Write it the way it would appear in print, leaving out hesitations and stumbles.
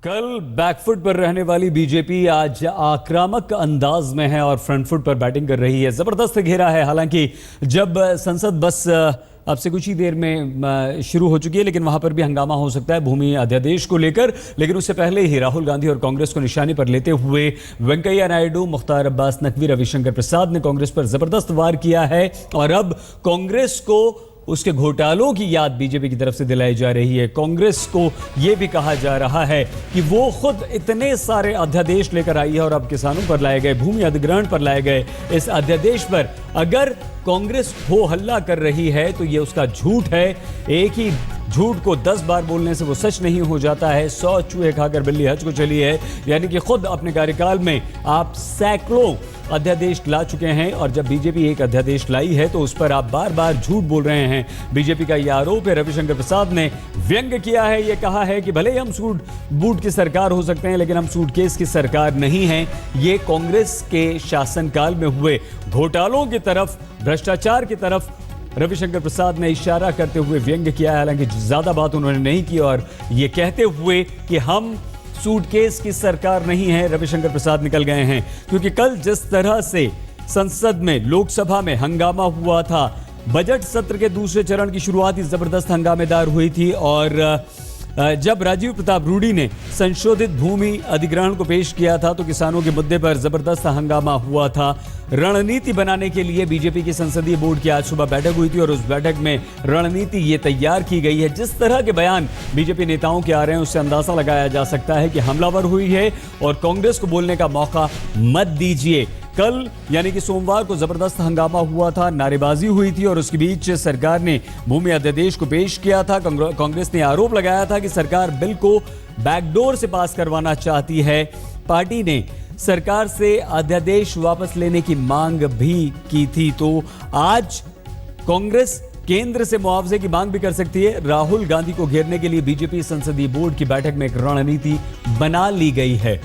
कल बैकफुट पर रहने वाली बीजेपी आज आक्रामक अंदाज में है और फ्रंट फुट पर बैटिंग कर रही है। जबरदस्त घेरा है। हालांकि जब संसद बस अब से कुछ ही देर में शुरू हो चुकी है, लेकिन वहां पर भी हंगामा हो सकता है भूमि अध्यादेश को लेकर। लेकिन उससे पहले ही राहुल गांधी और कांग्रेस को निशाने पर लेते हुए वेंकैया नायडू, मुख्तार अब्बास नकवी, रविशंकर प्रसाद ने कांग्रेस पर जबरदस्त वार किया है और अब कांग्रेस को उसके घोटालों की याद बीजेपी की तरफ से दिलाई जा रही है। कांग्रेस को यह भी कहा जा रहा है कि वो खुद इतने सारे अध्यादेश लेकर आई है और अब किसानों पर लाए गए, भूमि अधिग्रहण पर लाए गए इस अध्यादेश पर अगर कांग्रेस हो हल्ला कर रही है तो ये उसका झूठ है। एक ही झूठ को 10 बार बोलने से वो सच नहीं हो जाता है। 100 चूहे खाकर बिल्ली हज को चली है, यानी कि खुद अपने कार्यकाल में आप सैकड़ों अध्यादेश ला चुके हैं और जब बीजेपी एक अध्यादेश लाई है तो उस पर आप बार बार झूठ बोल रहे हैं। बीजेपी का यह आरोप है। रविशंकर प्रसाद ने व्यंग्य किया है, यह कहा है कि भले ही हम सूट बूट की सरकार हो सकते हैं लेकिन हम सूटकेस की सरकार नहीं हैं। ये कांग्रेस के शासनकाल में हुए घोटालों की तरफ, भ्रष्टाचार की तरफ रविशंकर प्रसाद ने इशारा करते हुए व्यंग्य किया है। हालांकि ज्यादा बात उन्होंने नहीं की और ये कहते हुए कि हम सूटकेस की सरकार नहीं है, रविशंकर प्रसाद निकल गए हैं। क्योंकि कल जिस तरह से संसद में, लोकसभा में हंगामा हुआ था, बजट सत्र के दूसरे चरण की शुरुआत ही जबरदस्त हंगामेदार हुई थी और जब राजीव प्रताप रूडी ने संशोधित भूमि अधिग्रहण को पेश किया था तो किसानों के मुद्दे पर जबरदस्त हंगामा हुआ था। रणनीति बनाने के लिए बीजेपी की संसदीय बोर्ड की आज सुबह बैठक हुई थी और उस बैठक में रणनीति ये तैयार की गई है। जिस तरह के बयान बीजेपी नेताओं के आ रहे हैं उससे अंदाजा लगाया जा सकता है कि हमलावर हुई है और कांग्रेस को बोलने का मौका मत दीजिए। कल यानी कि सोमवार को जबरदस्त हंगामा हुआ था, नारेबाजी हुई थी और उसके बीच सरकार ने भूमि अध्यादेश को पेश किया था। कांग्रेस ने आरोप लगाया था कि सरकार बिल को बैकडोर से पास करवाना चाहती है। पार्टी ने सरकार से अध्यादेश वापस लेने की मांग भी की थी। तो आज कांग्रेस केंद्र से मुआवजे की मांग भी कर सकती है। राहुल गांधी को घेरने के लिए बीजेपी संसदीय बोर्ड की बैठक में एक रणनीति बना ली गई है।